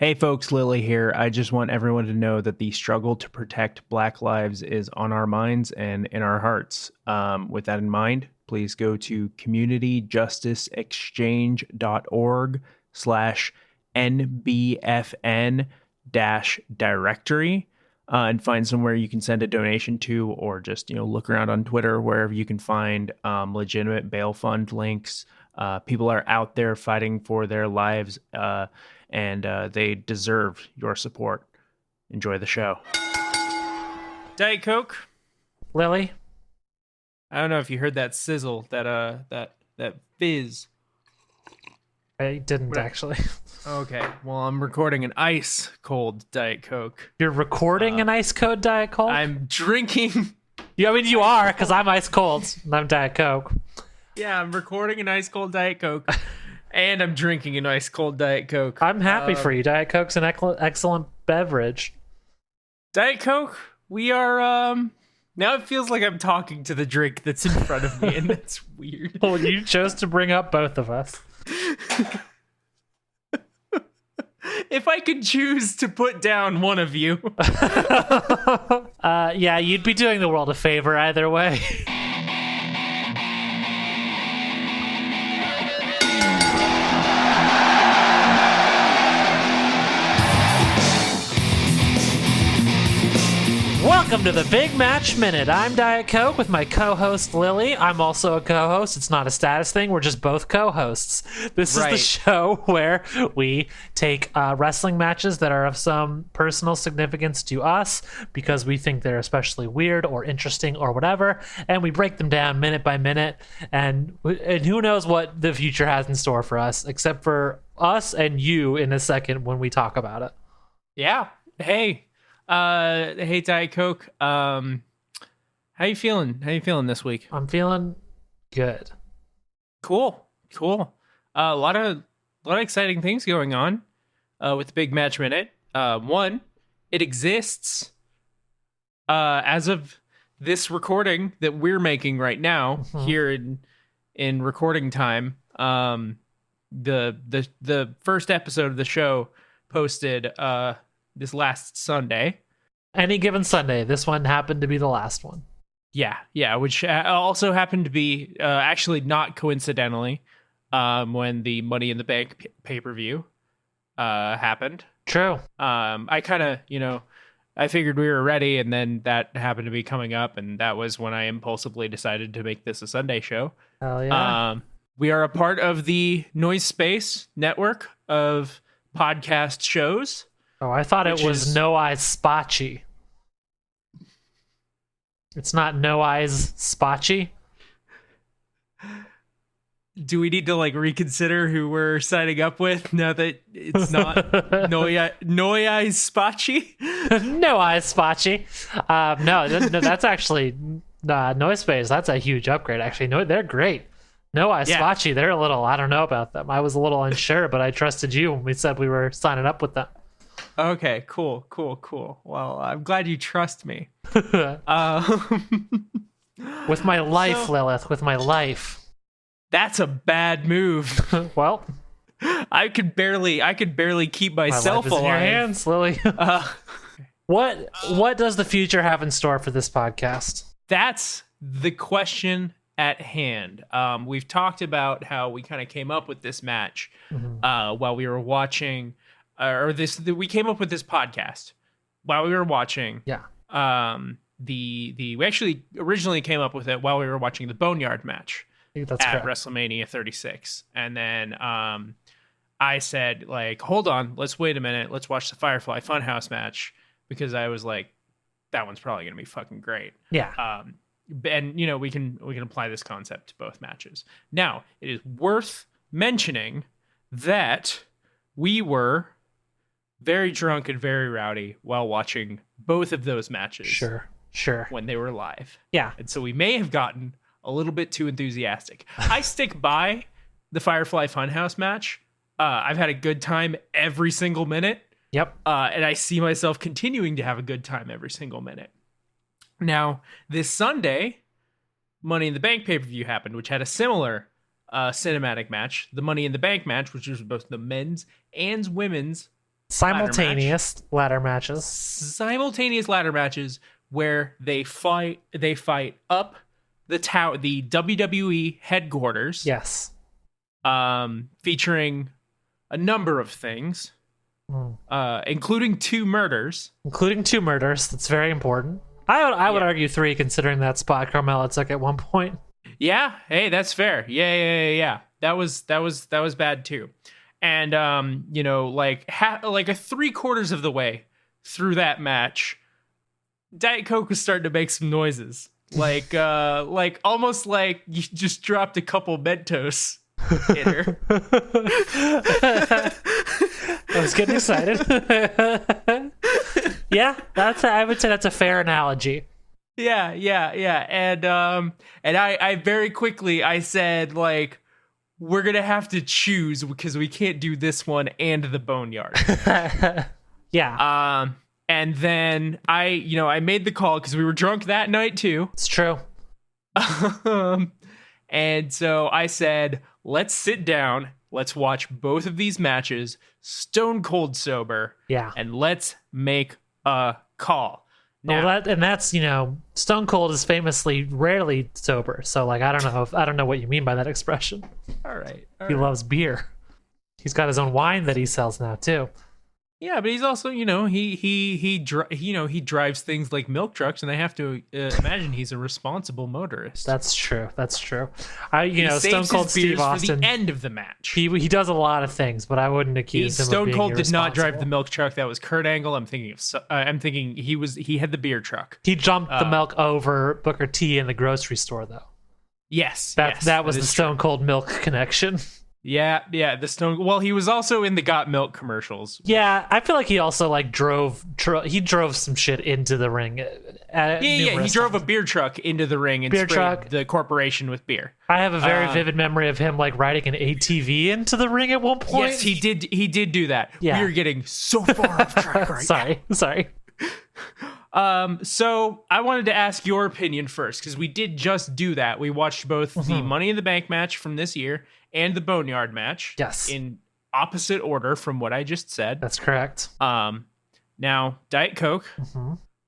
Hey folks, Lily here. I just want everyone to know that the struggle to protect Black lives is on our minds and in our hearts. With that in mind, please go to communityjusticeexchange.org/NBFN directory and find somewhere you can send a donation to, or just, look around on Twitter, wherever you can find legitimate bail fund links. People are out there fighting for their lives, and they deserve your support. Enjoy the show. Diet Coke. Lily? I don't know if you heard that sizzle, that fizz. I didn't actually. Okay, well, I'm recording an ice cold Diet Coke. You're recording an ice cold Diet Coke? I'm drinking. Yeah, I mean, you are, because I'm ice cold and I'm Diet Coke. Yeah, I'm recording an ice cold Diet Coke. And I'm drinking an ice cold Diet Coke. I'm happy for you. Diet Coke's an excellent beverage. Diet Coke, we are, now it feels like I'm talking to the drink that's in front of me, and that's weird. Well, you chose to bring up both of us. If I could choose to put down one of you. Yeah, you'd be doing the world a favor either way. Welcome to the Big Match Minute. I'm Diet Coke with my co-host Lily. I'm also a co-host. It's not a status thing. We're just both co-hosts. This is the show where we take wrestling matches that are of some personal significance to us because we think they're especially weird or interesting or whatever, and we break them down minute by minute, and who knows what the future has in store for us, except for us and you in a second when we talk about it. Yeah. Hey, Diet Coke. How you feeling? How you feeling this week? I'm feeling good. Cool. A lot of exciting things going on with the Big Match Minute. One, it exists as of this recording that we're making right now here in recording time. The first episode of the show posted this last Sunday. Any given Sunday. This one happened to be the last one. Yeah, which also happened to be, actually not coincidentally, when the Money in the Bank pay-per-view happened. True. I kind of, I figured we were ready, and then that happened to be coming up, and that was when I impulsively decided to make this a Sunday show. Hell yeah. We are a part of the Noise Space network of podcast shows. Oh, I thought it was No Eyes Spotchy. It's not No Eyes Spotchy? Do we need to reconsider who we're signing up with now that it's not No Eyes Spotchy? No Eyes Spotchy. No, that's actually Noise Space. That's a huge upgrade, actually. No, they're great. No Eyes Spotchy, they're a little, I don't know about them. I was a little unsure, but I trusted you when we said we were signing up with them. Okay, cool. Well, I'm glad you trust me. With my life, Lilith, with my life. That's a bad move. Well, I could barely keep myself my life is alive. in your hands, Lily. What does the future have in store for this podcast? That's the question at hand. We've talked about how we kind of came up with this match while we were watching. We came up with this podcast while we were watching. Yeah. We actually originally came up with it while we were watching the Boneyard match at correct. WrestleMania 36, and then I said, hold on, let's wait a minute, let's watch the Firefly Funhouse match, because I was like, that one's probably gonna be fucking great. Yeah. And we can apply this concept to both matches. Now, it is worth mentioning that we were very drunk and very rowdy while watching both of those matches. Sure. When they were live. Yeah. And so we may have gotten a little bit too enthusiastic. I stick by the Firefly Funhouse match. I've had a good time every single minute. Yep. And I see myself continuing to have a good time every single minute. Now, this Sunday, Money in the Bank pay-per-view happened, which had a similar cinematic match. The Money in the Bank match, which was both the men's and women's Simultaneous ladder matches. Simultaneous ladder matches where they fight up the tower, the WWE headquarters. Yes. Featuring a number of things, including 2 murders. That's very important. I would argue 3, considering that spot Carmella took at one point. Yeah. Hey, that's fair. Yeah. That was bad too. And like a 3/4 of the way through that match, Diet Coke was starting to make some noises, like almost like you just dropped a couple Mentos in her. I was getting excited. Yeah, I would say that's a fair analogy. Yeah. And I very quickly I said, like, we're gonna have to choose because we can't do this one and the Boneyard. Yeah. And then I made the call because we were drunk that night too. It's true. And so I said, let's sit down, let's watch both of these matches stone cold sober. Yeah. And let's make a call. Now, Well, that's Stone Cold is famously rarely sober. So like I don't know what you mean by that expression. all right. He loves beer. He's got his own wine that he sells now too. Yeah, but he's also, he drives things like milk trucks, and I have to imagine he's a responsible motorist. That's true. He Stone saves Cold his Steve beers Austin. For the end of the match. He does a lot of things, but I wouldn't accuse him of Stone being Cold did not drive the irresponsible. milk truck. That was Kurt Angle. I'm thinking he had the beer truck. He jumped the milk over Booker T in the grocery store, though. Yes, That was the is Stone Cold milk connection. Yeah, the Stone. Well, he was also in the Got Milk commercials. Yeah, I feel like he also like drove some shit into the ring. He drove a beer truck into the ring and sprayed the corporation with beer. I have a very vivid memory of him like riding an ATV into the ring at one point. Yes, he did do that. Yeah. We are getting so far off track right now. Sorry. So I wanted to ask your opinion first, because we did just do that. We watched both the Money in the Bank match from this year and the Boneyard match. Yes. In opposite order from what I just said. That's correct. Now, Diet Coke,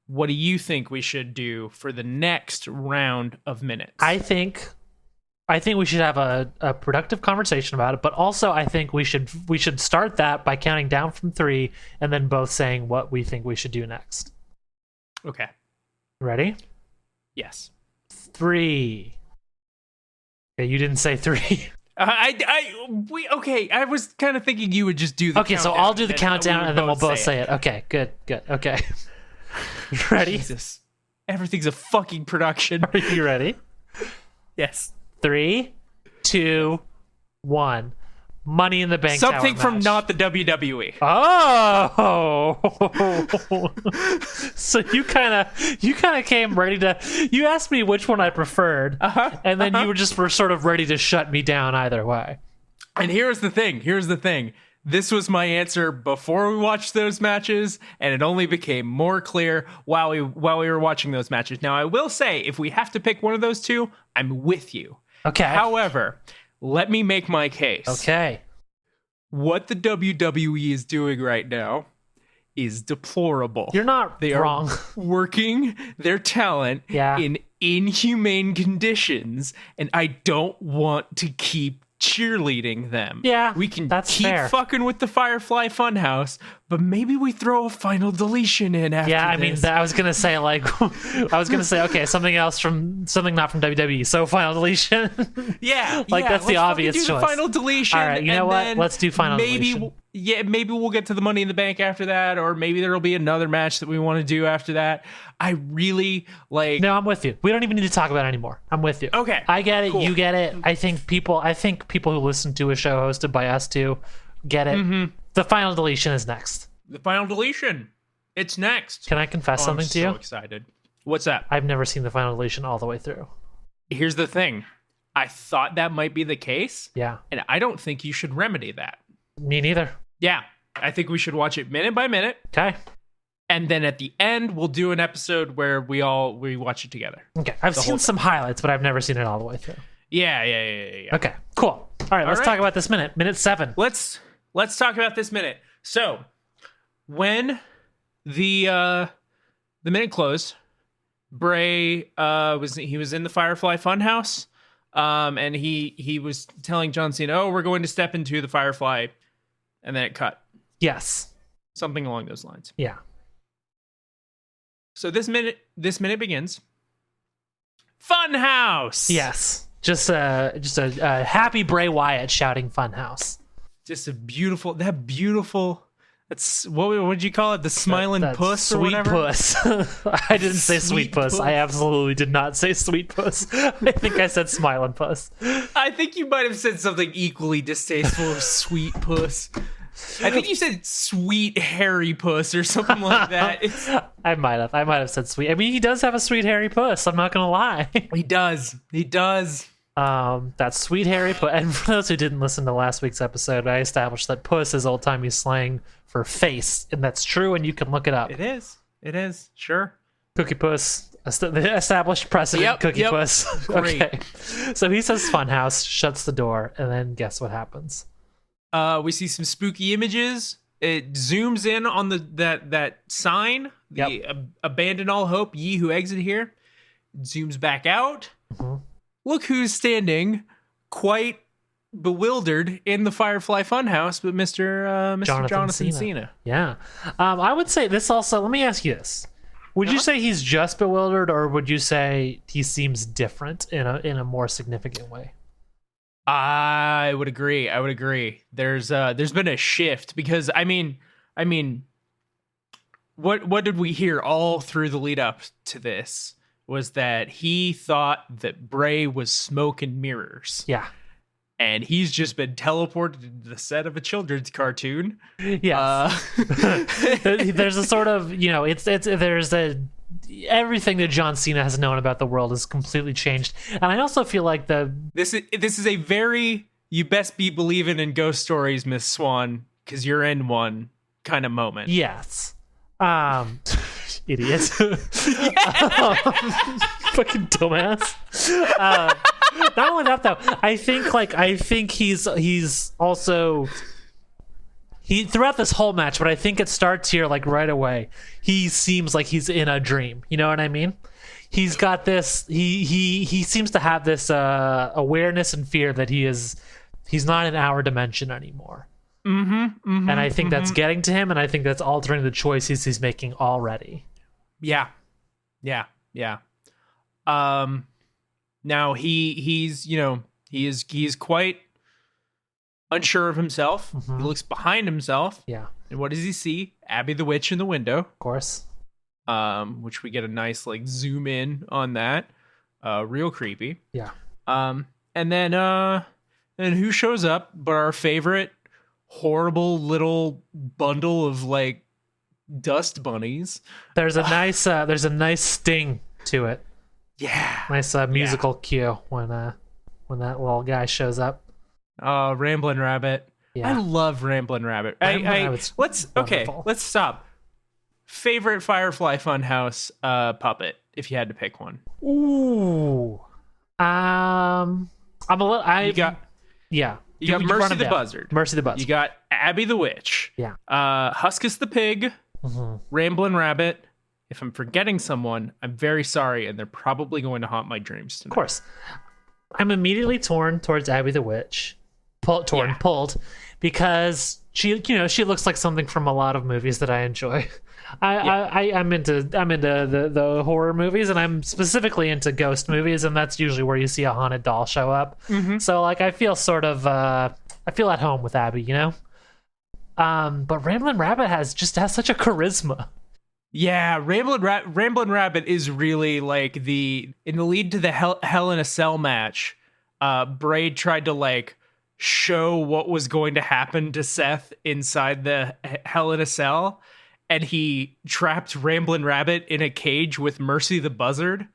what do you think we should do for the next round of minutes? I think we should have a productive conversation about it, but also I think we should start that by counting down from 3 and then both saying what we think we should do next. Okay. Ready? Yes. 3. Okay, you didn't say 3. I was kind of thinking you would just do the okay, countdown. so I'll do the countdown and then we'll both say it. Okay, good. Okay. Ready? Jesus. Everything's a fucking production. Are you ready? Yes. 3, 2, 1. Money in the Bank. Something Tower from match. not the WWE. Oh, so you kind of came ready to. You asked me which one I preferred, and then you were sort of ready to shut me down either way. And here's the thing. This was my answer before we watched those matches, and it only became more clear while we were watching those matches. Now, I will say, if we have to pick one of those two, I'm with you. Okay. However, let me make my case. Okay. What the WWE is doing right now is deplorable. You're not wrong. Are working their talent in inhumane conditions, and I don't want to keep cheerleading them. Yeah, we can keep fucking with the Firefly Funhouse, but maybe we throw a final deletion in after I this. mean, I was gonna say okay, something not from WWE. So final deletion. That's the obvious choice. The final deletion. All right, you know what? Let's do final deletion. Maybe we'll get to the Money in the Bank after that, or maybe there'll be another match that we want to do after that. I really like. No, I'm with you. We don't even need to talk about it anymore. I'm with you. Okay, I get it. Cool. You get it. I think people who listen to a show hosted by us two get it. Mm-hmm. The final deletion is next. The final deletion. It's next. Can I confess something to you? I'm so excited. What's that? I've never seen the final deletion all the way through. Here's the thing. I thought that might be the case. Yeah. And I don't think you should remedy that. Me neither. Yeah. I think we should watch it minute by minute. Okay. And then at the end, we'll do an episode where we watch it together. Okay. I've seen some highlights, but I've never seen it all the way through. Yeah. Okay. Cool. All right. Let's talk about this minute. Minute 7. Let's talk about this minute. So, when the minute closed, Bray was in the Firefly Funhouse, and he was telling John Cena, "Oh, we're going to step into the Firefly," and then it cut. Yes, something along those lines. Yeah. So this minute begins. Funhouse. Yes, just a happy Bray Wyatt shouting Funhouse. Just a beautiful. That's what did you call it? The smiling puss or whatever? Puss. I didn't say sweet puss. I absolutely did not say sweet puss. I think I said smiling puss. I think you might have said something equally distasteful, sweet puss. I think you said sweet hairy puss or something like that. I might have said sweet. I mean, he does have a sweet hairy puss. I'm not gonna lie. He does. That sweet hairy puss. And for those who didn't listen to last week's episode, I established that puss is old-timey slang for face, and that's true, and you can look it up. It is. Sure. Cookie puss. The established precedent. Cookie puss. Great. Okay. So he says Funhouse, shuts the door, and then guess what happens? We see some spooky images. It zooms in on that sign, the abandon all hope, ye who exit here. It zooms back out. Mm-hmm. Look who's standing, quite bewildered in the Firefly Funhouse, but Mr. Jonathan Cena. Yeah. I would say this also. Let me ask you this: would you say he's just bewildered, or would you say he seems different in a more significant way? I would agree. There's been a shift because I mean, what did we hear all through the lead up to this was that he thought that Bray was smoke and mirrors. Yeah. And he's just been teleported to the set of a children's cartoon. Yeah. There's a sort of, everything that John Cena has known about the world has completely changed. And I also feel like this is a very you best be believing in ghost stories, Miss Swan, because you're in one kind of moment. Yes. Idiot. Fucking dumbass. Not only that though, I think he's also throughout this whole match, but I think it starts here like right away. He seems like he's in a dream. You know what I mean? He's got this. He seems to have this awareness and fear that he's not in our dimension anymore. And I think that's getting to him, and I think that's altering the choices he's making already. Yeah. Now he's quite unsure of himself. He looks behind himself. Yeah. And what does he see? Abby the witch in the window. Of course. Which we get a nice like zoom in on that. Real creepy. Yeah. And then who shows up but our favorite horrible little bundle of like dust bunnies. There's a nice sting to it. Yeah. Nice musical cue when that little guy shows up. Ramblin' Rabbit. Yeah. I love Ramblin' Rabbit. Let's stop. Favorite Firefly Funhouse puppet, if you had to pick one. Ooh. I'm a little. You got Mercy the Buzzard. Mercy the Buzzard. You got Abby the Witch. Yeah. Huskus the Pig. Ramblin' Rabbit. If I'm forgetting someone, I'm very sorry, and they're probably going to haunt my dreams tonight. Of course. I'm immediately torn towards Abby the Witch. Pulled, because she looks like something from a lot of movies that I enjoy. I'm into the horror movies, and I'm specifically into ghost movies, and that's usually where you see a haunted doll show up. So like I feel at home with Abby, but Ramblin' Rabbit has such a charisma. Yeah, Ramblin' Rabbit is really like in the lead to the Hell in a Cell match. Braid tried to like show what was going to happen to Seth inside the Hell in a Cell, and he trapped Ramblin' Rabbit in a cage with Mercy the Buzzard,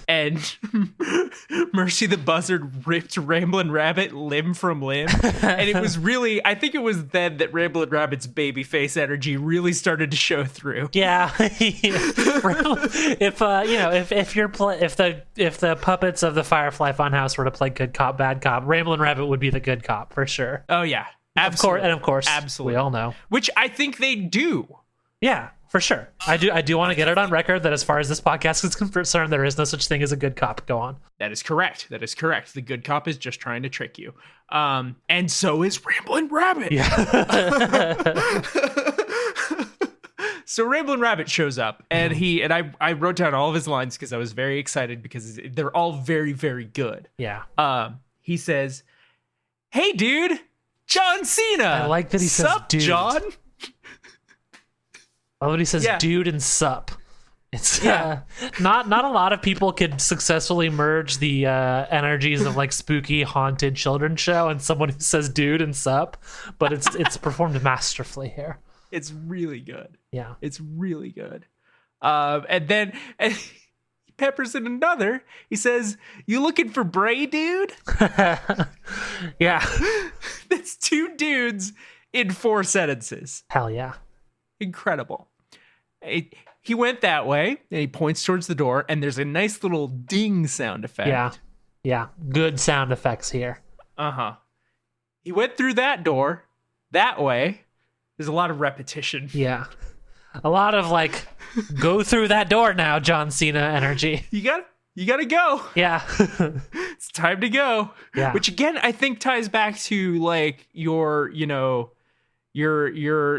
and Mercy the Buzzard ripped Ramblin' Rabbit limb from limb, and it was really, I think it was then that Ramblin' Rabbit's babyface energy really started to show through. Yeah, if the puppets of the Firefly Funhouse were to play good cop, bad cop, Ramblin' Rabbit would be the good cop for sure. Oh yeah, absolutely. Of course, absolutely. We all know, which I think they do. Yeah, for sure. I do want to get it on record that as far as this podcast is concerned, there is no such thing as a good cop. Go on. That is correct. That is correct. The good cop is just trying to trick you. And so is Ramblin' Rabbit. Yeah. So Ramblin' Rabbit shows up, and I wrote down all of his lines because I was very excited because they're all very, very good. Yeah. He says, "Hey, dude, John Cena." I like that he says, "Sup, dude." John?" Oh, he says, dude and sup. It's not a lot of people could successfully merge the energies of like spooky haunted children's show and someone who says dude and sup, but it's performed masterfully here. It's really good. Yeah, it's really good. And then he peppers in another. He says, "You looking for Bray, dude?" Yeah. That's 2 dudes in 4 sentences. Hell yeah. Incredible. He went that way, and he points towards the door, and there's a nice little ding sound effect. Yeah. Good sound effects here. Uh-huh. He went through that door, that way. There's a lot of repetition. Yeah. A lot of like, go through that door now, John Cena energy. You gotta go. Yeah. It's time to go. Yeah. Which again, I think ties back to like your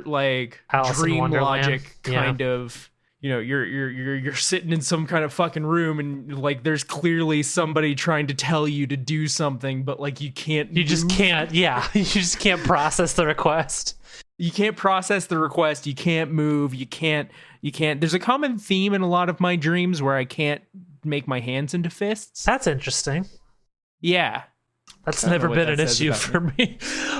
like Alice in dream Wonderland. logic kind of, you're sitting in some kind of fucking room and like there's clearly somebody trying to tell you to do something, but like you just can't you just can't process the request. You can't process the request, you can't move, you can't there's a common theme in a lot of my dreams where I can't make my hands into fists. That's interesting. Yeah. That's never been an issue for me.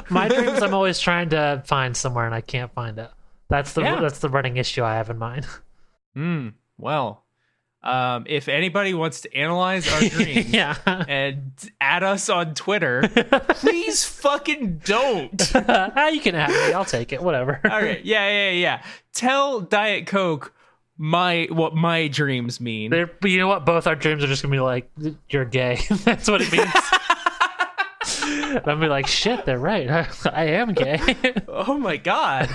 My dreams, I'm always trying to find somewhere and I can't find it. That's the running issue I have in mind. Well, if anybody wants to analyze our dreams and add us on Twitter, please fucking don't. You can add me. I'll take it. Whatever. All right. Yeah. Tell Diet Coke what my dreams mean. But you know what? Both our dreams are just gonna be like, you're gay. That's what it means. And I'm be like, shit, they're right. I am gay. Oh my god.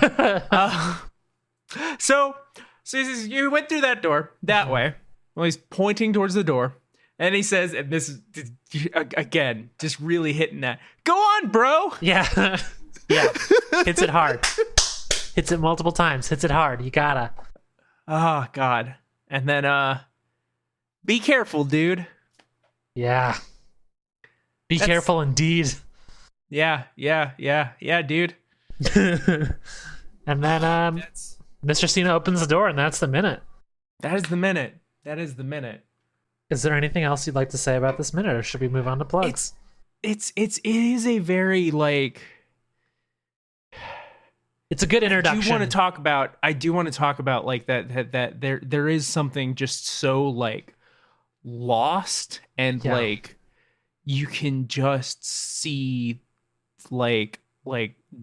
So he says, you went through that door that way. Well, he's pointing towards the door, and he says, and this is again just really hitting that. Go on, bro. Yeah. Hits it hard. Hits it multiple times. Hits it hard. You gotta. Oh god. And then be careful, dude. Yeah. Be careful indeed. Yeah, dude. And then Mr. Cena opens the door, and that's the minute. That is the minute. Is there anything else you'd like to say about this minute, or should we move on to plugs? It is a very like. It's a good introduction. I do want to talk about like that there is something just so like lost and like you can just see like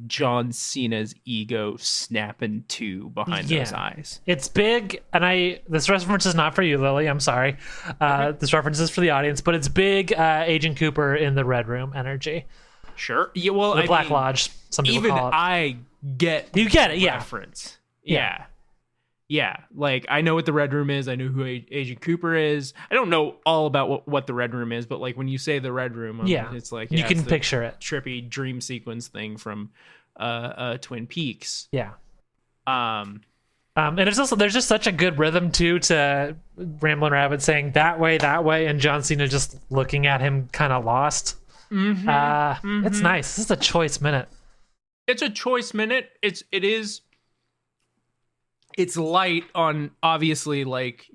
John Cena's ego snapping to behind those eyes. It's big, and this reference is not for you, Lily. I'm sorry. This reference is for the audience, but it's big. Agent Cooper in the Red Room energy. Sure. Yeah. Well, the Black Lodge. Some people even call it. I get. You get it. Yeah. Reference. Yeah. Like I know what the Red Room is. I know who Agent Cooper is. I don't know all about what the Red Room is, but like when you say the Red Room, it's like you can picture it. Trippy dream sequence thing from Twin Peaks. Yeah. And it's also there's just such a good rhythm too to Ramblin' Rabbit saying that way, and John Cena just looking at him kind of lost. It's nice. This is a choice minute. It's a choice minute. It's light on obviously like,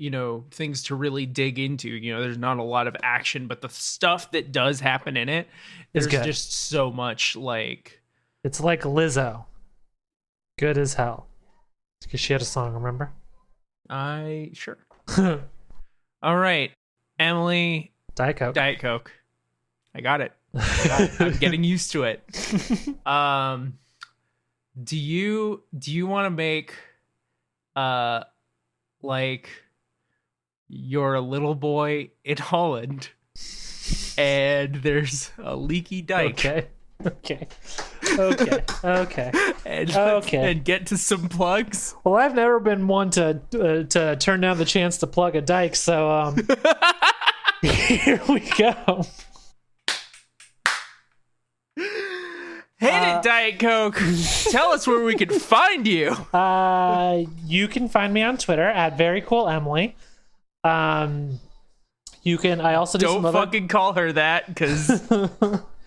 things to really dig into. There's not a lot of action, but the stuff that does happen in it, there's just so much like. It's like Lizzo. Good as hell. Because she had a song, remember? Sure. All right. Emily. Diet Coke. I got it. I'm getting used to it. Do you want to make like you're a little boy in Holland and there's a leaky dike. Okay. Okay. And get to some plugs. Well, I've never been one to turn down the chance to plug a dyke, so here we go. Hit it, Diet Coke. Tell us where we can find you. You can find me on Twitter at verycoolemily. You can. I also do Don't some other... fucking call her that, because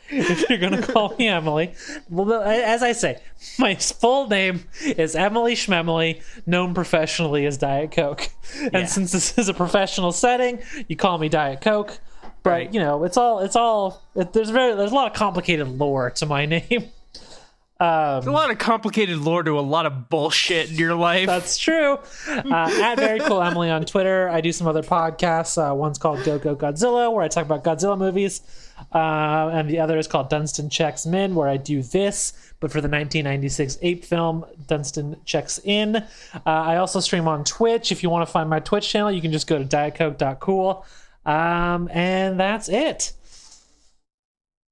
if you're gonna call me Emily, well, as I say, my full name is Emily Schmemily, known professionally as Diet Coke. And since this is a professional setting, you call me Diet Coke. But right. you know, there's a lot of complicated lore to my name. There's a lot of complicated lore to a lot of bullshit in your life. That's true. At Very Cool Emily on Twitter. I do some other podcasts. One's called Go Go Godzilla, where I talk about Godzilla movies. And the other is called Dunstan Checks Min, where I do this, but for the 1996 ape film, Dunstan Checks In. I also stream on Twitch. If you want to find my Twitch channel, you can just go to dietcoke.cool. And that's it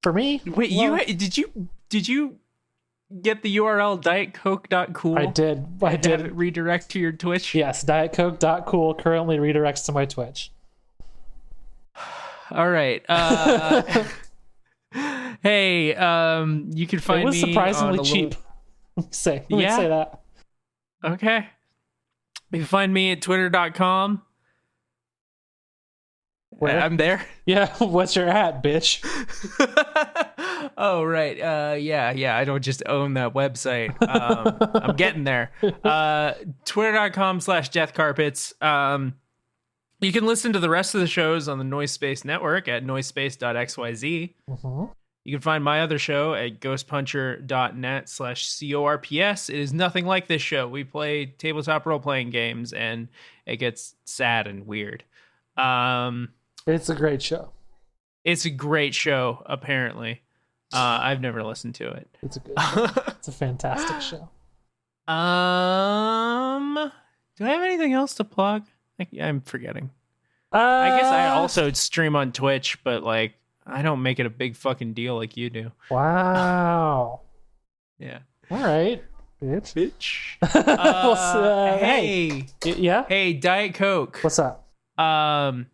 for me. Wait, did you get the URL dietcoke.cool? I did. Have it redirect to your Twitch? Yes, dietcoke.cool currently redirects to my Twitch. All right. Hey, you can find me. It was surprisingly cheap. Let me say that. Okay. You can find me at twitter.com. Where? I'm there. Yeah, what's your at, bitch? Oh, right. Yeah. I don't just own that website. I'm getting there. Twitter.com/deathcarpets. You can listen to the rest of the shows on the Noise Space Network at noisepace.xyz. Mm-hmm. You can find my other show at ghostpuncher.net/corps. It is nothing like this show. We play tabletop role-playing games, and it gets sad and weird. It's a great show. It's a great show, apparently. I've never listened to it. It's a good show. It's a fantastic show. Do I have anything else to plug? I'm forgetting. I guess I also stream on Twitch, but like I don't make it a big fucking deal like you do. Wow. Yeah. All right, bitch. Hey. Yeah. Hey, Diet Coke. What's up? I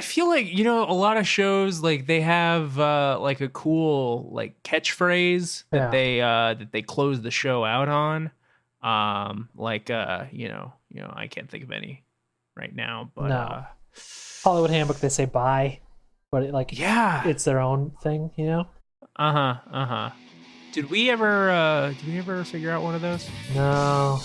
feel like, a lot of shows like they have like a cool like catchphrase that they close the show out on. I can't think of any right now, but no. Hollywood Handbook, they say bye, but it's their own thing, Did we ever figure out one of those? No.